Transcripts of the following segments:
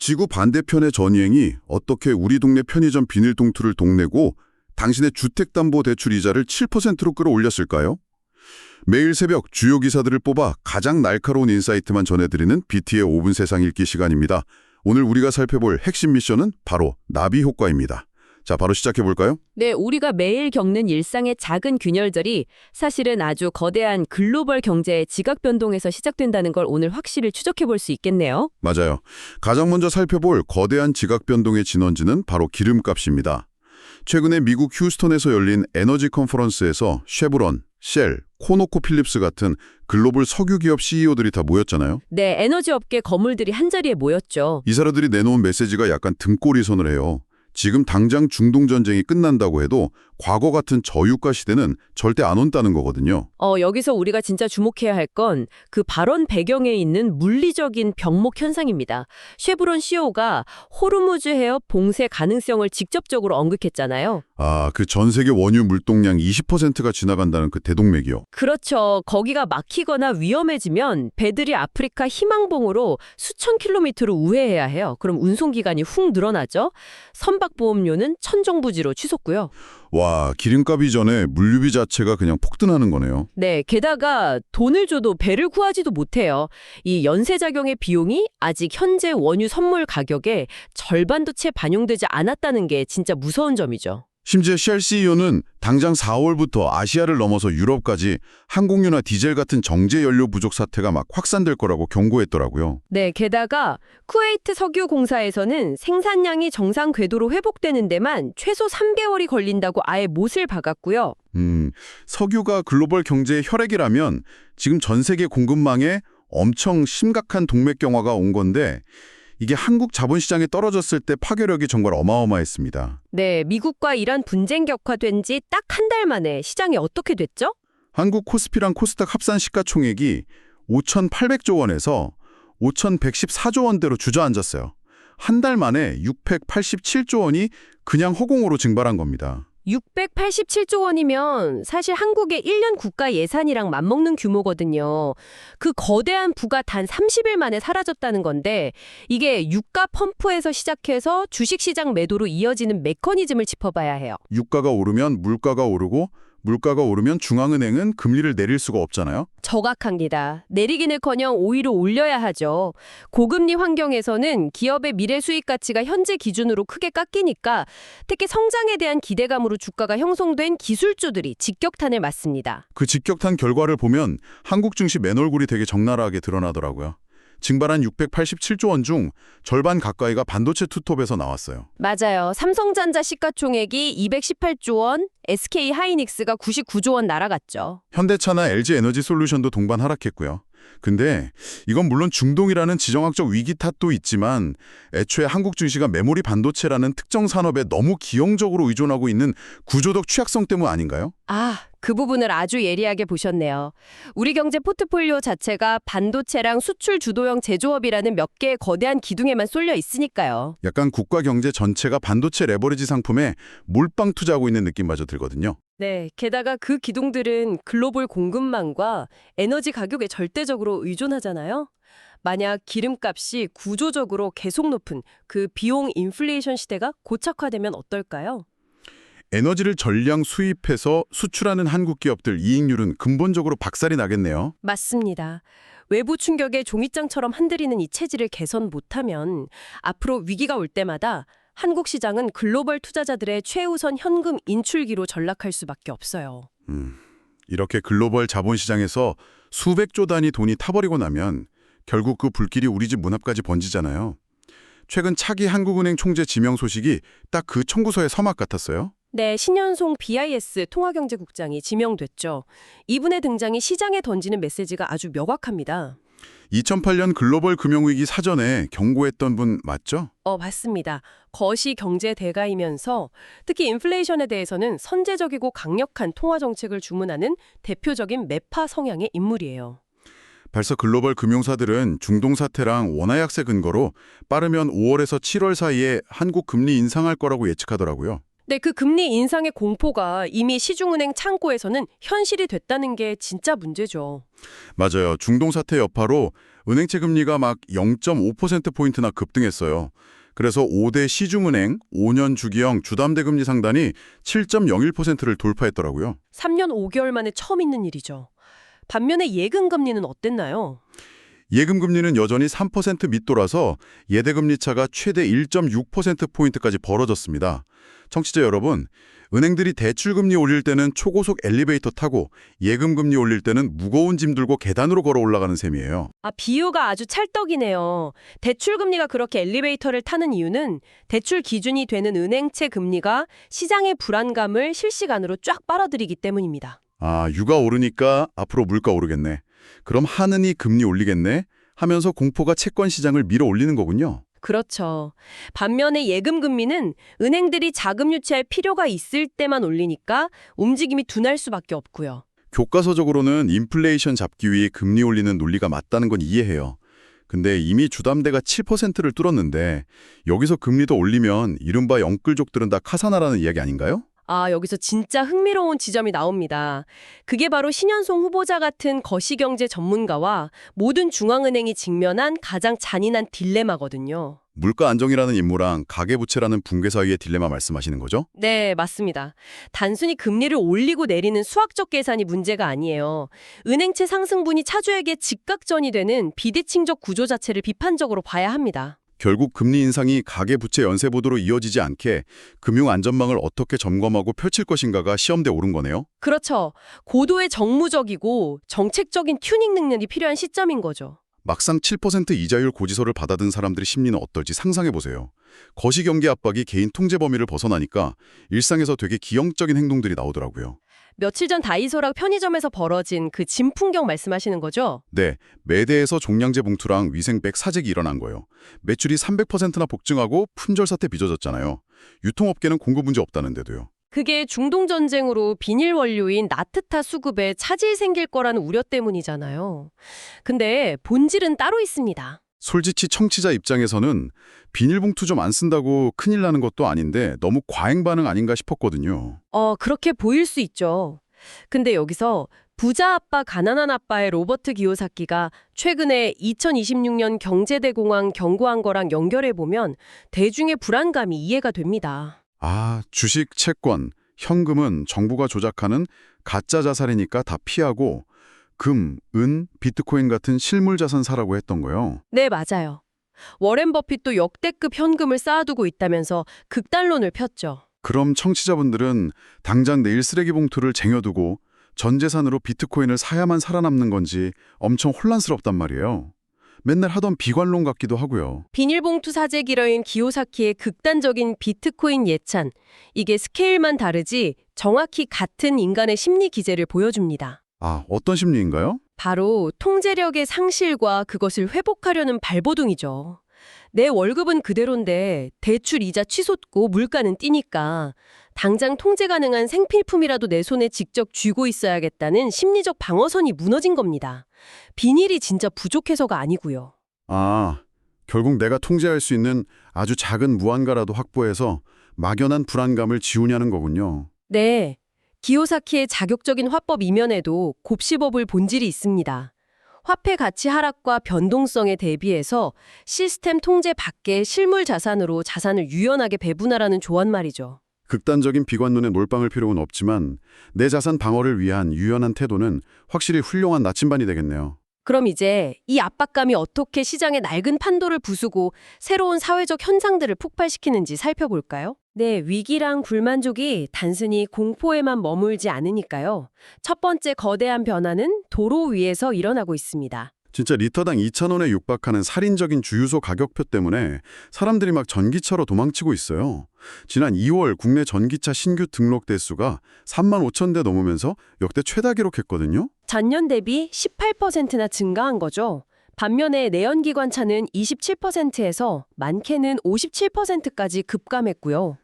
지구 반대편의 전이행이 어떻게 우리 동네 편의점 비닐봉투를 동내고 당신의 주택담보대출 이자를 7%로 끌어올렸을까요? 매일 새벽 주요 기사들을 뽑아 가장 날카로운 인사이트만 전해드리는 BT의 5분 세상 읽기 시간입니다. 오늘 우리가 살펴볼 핵심 미션은 바로 나비 효과입니다. 자, 바로 시작해볼까요? 네, 우리가 매일 겪는 일상의 작은 균열들이 사실은 아주 거대한 글로벌 경제의 지각 변동에서 시작된다는 걸 오늘 확실히 추적해볼 수 있겠네요. 맞아요. 가장 먼저 살펴볼 거대한 지각 변동의 진원지는 바로 기름값입니다. 최근에 미국 휴스턴에서 열린 에너지 컨퍼런스에서 쉐브론, 쉘, 코노코필립스 같은 글로벌 석유 기업 CEO들이 다 모였잖아요. 네, 에너지 업계 거물들이 한자리에 모였죠. 이 사람들이 내놓은 메시지가 약간 등골이선을 해요. 지금 당장 중동 전쟁이 끝난다고 해도 과거 같은 저유가 시대는 절대 안 온다는 거거든요. 여기서 우리가 진짜 주목해야 할 건 그 발언 배경에 있는 물리적인 병목 현상입니다. 쉐브론 CEO가 호르무즈 해협 봉쇄 가능성을 직접적으로 언급했잖아요. 아, 그 전 세계 원유 물동량 20%가 지나간다는 그 대동맥이요. 그렇죠. 거기가 막히거나 위험해지면 배들이 아프리카 희망봉으로 수천 킬로미터를 우회해야 해요. 그럼 운송기간이 훅 늘어나죠. 선박보험료는 천정부지로 치솟고요. 와, 기름값 이전에 물류비 자체가 그냥 폭등하는 거네요. 네, 게다가 돈을 줘도 배를 구하지도 못해요. 이 연쇄작용의 비용이 아직 현재 원유 선물 가격의 절반도 채 반영되지 않았다는 게 진짜 무서운 점이죠. 심지어 쉘 CEO는 당장 4월부터 아시아를 넘어서 유럽까지 항공유나 디젤 같은 정제 연료 부족 사태가 막 확산될 거라고 경고했더라고요. 네, 게다가 쿠웨이트 석유공사에서는 생산량이 정상 궤도로 회복되는 데만 최소 3개월이 걸린다고 아예 못을 박았고요. 석유가 글로벌 경제의 혈액이라면 지금 전 세계 공급망에 엄청 심각한 동맥경화가 온 건데 이게 한국 자본시장에 떨어졌을 때 파괴력이 정말 어마어마했습니다. 네, 미국과 이란 분쟁 격화된 지 딱 한 달 만에 시장이 어떻게 됐죠? 한국 코스피랑 코스닥 합산 시가총액이 5,800조 원에서 5,114조 원대로 주저앉았어요. 한 달 만에 687조 원이 그냥 허공으로 증발한 겁니다. 687조 원이면 사실 한국의 1년 국가 예산이랑 맞먹는 규모거든요. 그 거대한 부가 단 30일 만에 사라졌다는 건데 이게 유가 펌프에서 시작해서 주식시장 매도로 이어지는 메커니즘을 짚어봐야 해요. 유가가 오르면 물가가 오르고 물가가 오르면 중앙은행은 금리를 내릴 수가 없잖아요. 정확합니다. 내리기는커녕 오히려 올려야 하죠. 고금리 환경에서는 기업의 미래 수익 가치가 현재 기준으로 크게 깎이니까 특히 성장에 대한 기대감으로 주가가 형성된 기술주들이 직격탄을 맞습니다. 그 직격탄 결과를 보면 한국 증시 맨얼굴이 되게 적나라하게 드러나더라고요. 증발한 687조 원 중 절반 가까이가 반도체 투톱에서 나왔어요. 맞아요. 삼성전자 시가총액이 218조 원, SK하이닉스가 99조 원 날아갔죠. 현대차나 LG에너지솔루션도 동반 하락했고요. 근데 이건 물론 중동이라는 지정학적 위기 탓도 있지만 애초에 한국 증시가 메모리 반도체라는 특정 산업에 너무 기형적으로 의존하고 있는 구조적 취약성 때문 아닌가요? 그 부분을 아주 예리하게 보셨네요. 우리 경제 포트폴리오 자체가 반도체랑 수출 주도형 제조업이라는 몇 개의 거대한 기둥에만 쏠려 있으니까요. 약간 국가 경제 전체가 반도체 레버리지 상품에 몰빵 투자하고 있는 느낌마저 들거든요. 네, 게다가 그 기둥들은 글로벌 공급망과 에너지 가격에 절대적으로 의존하잖아요. 만약 기름값이 구조적으로 계속 높은 그 비용 인플레이션 시대가 고착화되면 어떨까요? 에너지를 전량 수입해서 수출하는 한국 기업들 이익률은 근본적으로 박살이 나겠네요. 맞습니다. 외부 충격에 종이장처럼 흔들리는 이 체질을 개선 못하면 앞으로 위기가 올 때마다 한국 시장은 글로벌 투자자들의 최우선 현금 인출기로 전락할 수밖에 없어요. 이렇게 글로벌 자본시장에서 수백조 단위 돈이 타버리고 나면 결국 그 불길이 우리 집 문 앞까지 번지잖아요. 최근 차기 한국은행 총재 지명 소식이 딱 그 청구서의 서막 같았어요. 네, 신현송 BIS 통화경제국장이 지명됐죠. 이분의 등장이 시장에 던지는 메시지가 아주 명확합니다. 2008년 글로벌 금융위기 사전에 경고했던 분 맞죠? 맞습니다. 거시 경제 대가이면서 특히 인플레이션에 대해서는 선제적이고 강력한 통화 정책을 주문하는 대표적인 매파 성향의 인물이에요. 벌써 글로벌 금융사들은 중동 사태랑 원화 약세 근거로 빠르면 5월에서 7월 사이에 한국 금리 인상할 거라고 예측하더라고요. 네, 그 금리 인상의 공포가 이미 시중은행 창고에서는 현실이 됐다는 게 진짜 문제죠. 맞아요. 중동 사태 여파로 은행채 금리가 막 0.5%포인트나 급등했어요. 그래서 5대 시중은행 5년 주기형 주담대 금리 상단이 7.01%를 돌파했더라고요. 3년 5개월 만에 처음 있는 일이죠. 반면에 예금 금리는 어땠나요? 예금 금리는 여전히 3% 밑돌아서 예대 금리 차가 최대 1.6%포인트까지 벌어졌습니다. 청취자 여러분, 은행들이 대출 금리 올릴 때는 초고속 엘리베이터 타고 예금 금리 올릴 때는 무거운 짐 들고 계단으로 걸어 올라가는 셈이에요. 비유가 아주 찰떡이네요. 대출 금리가 그렇게 엘리베이터를 타는 이유는 대출 기준이 되는 은행채 금리가 시장의 불안감을 실시간으로 쫙 빨아들이기 때문입니다. 유가 오르니까 앞으로 물가 오르겠네. 그럼 하느니 금리 올리겠네 하면서 공포가 채권 시장을 밀어 올리는 거군요. 그렇죠. 반면에 예금 금리는 은행들이 자금 유치할 필요가 있을 때만 올리니까 움직임이 둔할 수밖에 없고요. 교과서적으로는 인플레이션 잡기 위해 금리 올리는 논리가 맞다는 건 이해해요. 근데 이미 주담대가 7%를 뚫었는데 여기서 금리도 올리면 이른바 영끌족들은 다 카사나라는 이야기 아닌가요? 여기서 진짜 흥미로운 지점이 나옵니다. 그게 바로 신현송 후보자 같은 거시경제 전문가와 모든 중앙은행이 직면한 가장 잔인한 딜레마거든요. 물가 안정이라는 임무랑 가계부채라는 붕괴 사이의 딜레마 말씀하시는 거죠? 네, 맞습니다. 단순히 금리를 올리고 내리는 수학적 계산이 문제가 아니에요. 은행채 상승분이 차주에게 직각전이 되는 비대칭적 구조 자체를 비판적으로 봐야 합니다. 결국 금리 인상이 가계부채 연쇄 보도로 이어지지 않게 금융 안전망을 어떻게 점검하고 펼칠 것인가가 시험대에 오른 거네요. 그렇죠. 고도의 정무적이고 정책적인 튜닝 능력이 필요한 시점인 거죠. 막상 7% 이자율 고지서를 받아든 사람들의 심리는 어떨지 상상해보세요. 거시경기 압박이 개인 통제 범위를 벗어나니까 일상에서 되게 기형적인 행동들이 나오더라고요. 며칠 전 다이소랑 편의점에서 벌어진 그 진풍경 말씀하시는 거죠? 네, 매대에서 종량제 봉투랑 위생백 사재기 일어난 거예요. 매출이 300%나 폭증하고 품절 사태 빚어졌잖아요. 유통업계는 공급 문제 없다는데도요. 그게 중동 전쟁으로 비닐 원료인 나트타 수급에 차질 생길 거라는 우려 때문이잖아요. 근데 본질은 따로 있습니다. 솔직히 청취자 입장에서는 비닐봉투 좀 안 쓴다고 큰일 나는 것도 아닌데 너무 과잉 반응 아닌가 싶었거든요. 그렇게 보일 수 있죠. 근데 여기서 부자 아빠, 가난한 아빠의 로버트 기요사키가 최근에 2026년 경제대공황 경고한 거랑 연결해보면 대중의 불안감이 이해가 됩니다. 주식, 채권, 현금은 정부가 조작하는 가짜 자산이니까 다 피하고 금, 은, 비트코인 같은 실물 자산 사라고 했던 거요. 네, 맞아요. 워렌 버핏도 역대급 현금을 쌓아두고 있다면서 극단론을 폈죠. 그럼 청취자분들은 당장 내일 쓰레기 봉투를 쟁여두고 전 재산으로 비트코인을 사야만 살아남는 건지 엄청 혼란스럽단 말이에요. 맨날 하던 비관론 같기도 하고요. 비닐봉투 사재기러인 기요사키의 극단적인 비트코인 예찬. 이게 스케일만 다르지 정확히 같은 인간의 심리 기제를 보여줍니다. 어떤 심리인가요? 바로 통제력의 상실과 그것을 회복하려는 발버둥이죠. 내 월급은 그대로인데 대출 이자 치솟고 물가는 뛰니까 당장 통제 가능한 생필품이라도 내 손에 직접 쥐고 있어야겠다는 심리적 방어선이 무너진 겁니다. 비닐이 진짜 부족해서가 아니고요. 결국 내가 통제할 수 있는 아주 작은 무한가라도 확보해서 막연한 불안감을 지우냐는 거군요. 네. 기요사키의 자격적인 화법 이면에도 곱씹어볼 본질이 있습니다. 화폐 가치 하락과 변동성에 대비해서 시스템 통제 밖의 실물 자산으로 자산을 유연하게 배분하라는 조언 말이죠. 극단적인 비관론에 몰빵할 필요는 없지만 내 자산 방어를 위한 유연한 태도는 확실히 훌륭한 나침반이 되겠네요. 그럼 이제 이 압박감이 어떻게 시장의 낡은 판도를 부수고 새로운 사회적 현상들을 폭발시키는지 살펴볼까요? 네, 위기랑 불만족이 단순히 공포에만 머물지 않으니까요. 첫 번째 거대한 변화는 도로 위에서 일어나고 있습니다. 진짜 리터당 2,000원에 육박하는 살인적인 주유소 가격표 때문에 사람들이 막 전기차로 도망치고 있어요. 지난 2월 국내 전기차 신규 등록 대수가 35,000대 넘으면서 역대 최다 기록했거든요. 전년 대비 18%나 증가한 거죠. 반면에 내연기관차는 27%에서 많게는 57%까지 급감했고요.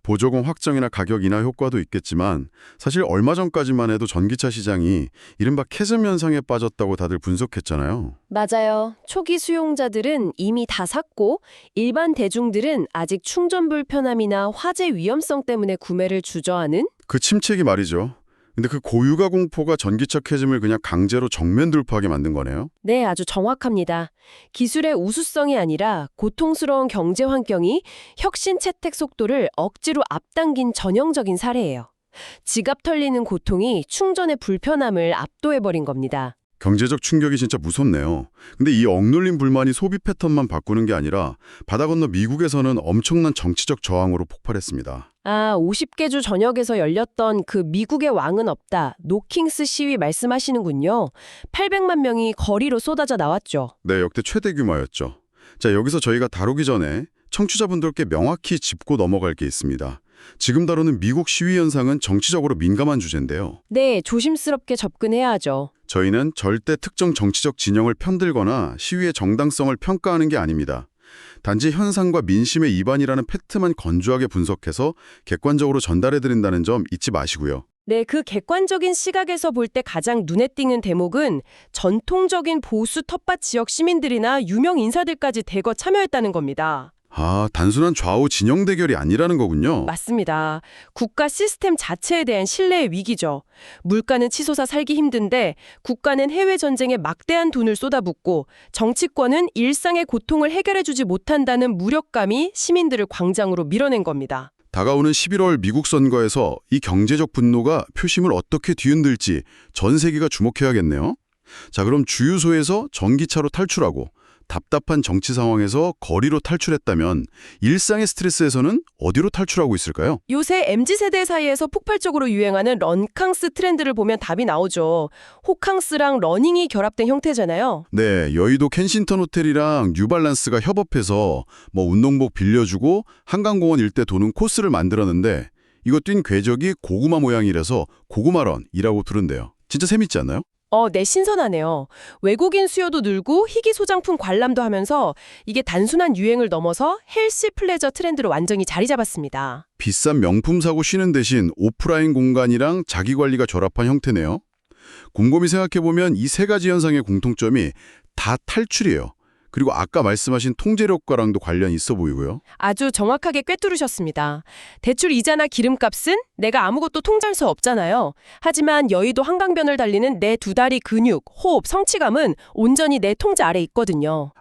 보조금 확정이나 가격 인하 효과도 있겠지만 사실 얼마 전까지만 해도 전기차 시장이 이른바 캐즘 현상에 빠졌다고 다들 분석했잖아요. 맞아요. 초기 수용자들은 이미 다 샀고 일반 대중들은 아직 충전 불편함이나 화재 위험성 때문에 구매를 주저하는? 그 침체기 말이죠. 근데 그 고유가 공포가 전기차 캐즘을 그냥 강제로 정면 돌파하게 만든 거네요. 네, 아주 정확합니다. 기술의 우수성이 아니라 고통스러운 경제 환경이 혁신 채택 속도를 억지로 앞당긴 전형적인 사례예요. 지갑 털리는 고통이 충전의 불편함을 압도해버린 겁니다. 경제적 충격이 진짜 무섭네요. 근데 이 억눌린 불만이 소비 패턴만 바꾸는 게 아니라 바다 건너 미국에서는 엄청난 정치적 저항으로 폭발했습니다. 50개 주 전역에서 열렸던 그 미국의 왕은 없다, 노킹스 시위 말씀하시는군요. 800만 명이 거리로 쏟아져 나왔죠. 네, 역대 최대 규모였죠. 자, 여기서 저희가 다루기 전에 청취자분들께 명확히 짚고 넘어갈 게 있습니다. 지금 다루는 미국 시위 현상은 정치적으로 민감한 주제인데요. 네, 조심스럽게 접근해야 하죠. 저희는 절대 특정 정치적 진영을 편들거나 시위의 정당성을 평가하는 게 아닙니다. 단지 현상과 민심의 이반이라는 팩트만 건조하게 분석해서 객관적으로 전달해드린다는 점 잊지 마시고요. 네, 그 객관적인 시각에서 볼 때 가장 눈에 띄는 대목은 전통적인 보수 텃밭 지역 시민들이나 유명 인사들까지 대거 참여했다는 겁니다. 단순한 좌우 진영 대결이 아니라는 거군요. 맞습니다. 국가 시스템 자체에 대한 신뢰의 위기죠. 물가는 치솟아 살기 힘든데 국가는 해외 전쟁에 막대한 돈을 쏟아붓고 정치권은 일상의 고통을 해결해주지 못한다는 무력감이 시민들을 광장으로 밀어낸 겁니다. 다가오는 11월 미국 선거에서 이 경제적 분노가 표심을 어떻게 뒤흔들지 전 세계가 주목해야겠네요. 자, 그럼 주유소에서 전기차로 탈출하고 답답한 정치 상황에서 거리로 탈출했다면 일상의 스트레스에서는 어디로 탈출하고 있을까요? 요새 MZ세대 사이에서 폭발적으로 유행하는 런캉스 트렌드를 보면 답이 나오죠. 호캉스랑 러닝이 결합된 형태잖아요. 네, 여의도 켄싱턴 호텔이랑 뉴발란스가 협업해서 운동복 빌려주고 한강공원 일대 도는 코스를 만들었는데 이거 뛴 궤적이 고구마 모양이라서 고구마런이라고 부른대요. 진짜 재밌지 않나요? 네, 신선하네요. 외국인 수요도 늘고 희귀 소장품 관람도 하면서 이게 단순한 유행을 넘어서 헬시 플레저 트렌드로 완전히 자리 잡았습니다. 비싼 명품 사고 쉬는 대신 오프라인 공간이랑 자기관리가 결합한 형태네요. 곰곰이 생각해보면 이 세 가지 현상의 공통점이 다 탈출이에요. 그리고 아까 말씀하신 통제력과랑도 관련이 있어 보이고요. 아주 정확하게 꿰뚫으셨습니다. 대출 이자나 기름값은 내가 아무것도 통제할 수 없잖아요. 하지만 여의도 한강변을 달리는 내 두 다리 근육, 호흡, 성취감은 온전히 내 통제 아래 있거든요.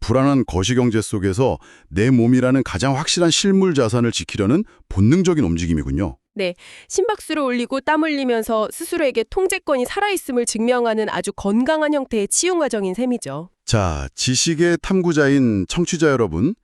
불안한 거시경제 속에서 내 몸이라는 가장 확실한 실물 자산을 지키려는 본능적인 움직임이군요. 네, 심박수를 올리고 땀 흘리면서 스스로에게 통제권이 살아있음을 증명하는 아주 건강한 형태의 치유 과정인 셈이죠. 자, 지식의 탐구자인 청취자 여러분,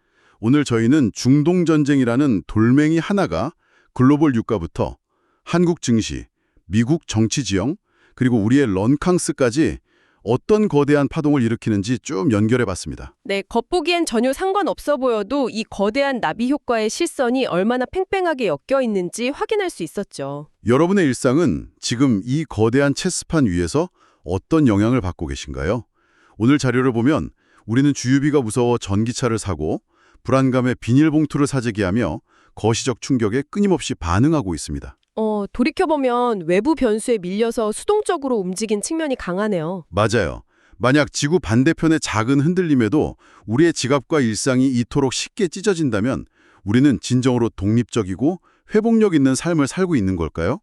오늘 저희는 중동전쟁이라는 돌멩이 하나가 글로벌 유가부터 한국 증시, 미국 정치 지형, 그리고 우리의 런캉스까지 어떤 거대한 파동을 일으키는지 쭉 연결해봤습니다. 네, 겉보기엔 전혀 상관없어 보여도 이 거대한 나비 효과의 실선이 얼마나 팽팽하게 엮여 있는지 확인할 수 있었죠. 여러분의 일상은 지금 이 거대한 체스판 위에서 어떤 영향을 받고 계신가요? 오늘 자료를 보면 우리는 주유비가 무서워 전기차를 사고 불안감에 비닐봉투를 사재기하며 거시적 충격에 끊임없이 반응하고 있습니다. 돌이켜보면 외부 변수에 밀려서 수동적으로 움직인 측면이 강하네요. 맞아요. 만약 지구 반대편의 작은 흔들림에도 우리의 지갑과 일상이 이토록 쉽게 찢어진다면 우리는 진정으로 독립적이고 회복력 있는 삶을 살고 있는 걸까요?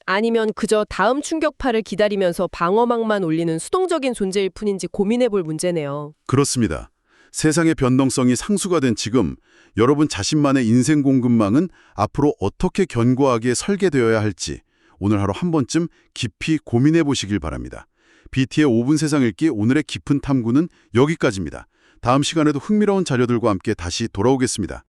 아니면 그저 다음 충격파를 기다리면서 방어막만 올리는 수동적인 존재일 뿐인지 고민해볼 문제네요. 그렇습니다. 세상의 변동성이 상수가 된 지금 여러분 자신만의 인생 공급망은 앞으로 어떻게 견고하게 설계되어야 할지 오늘 하루 한 번쯤 깊이 고민해 보시길 바랍니다. BT의 5분 세상 읽기 오늘의 깊은 탐구는 여기까지입니다. 다음 시간에도 흥미로운 자료들과 함께 다시 돌아오겠습니다.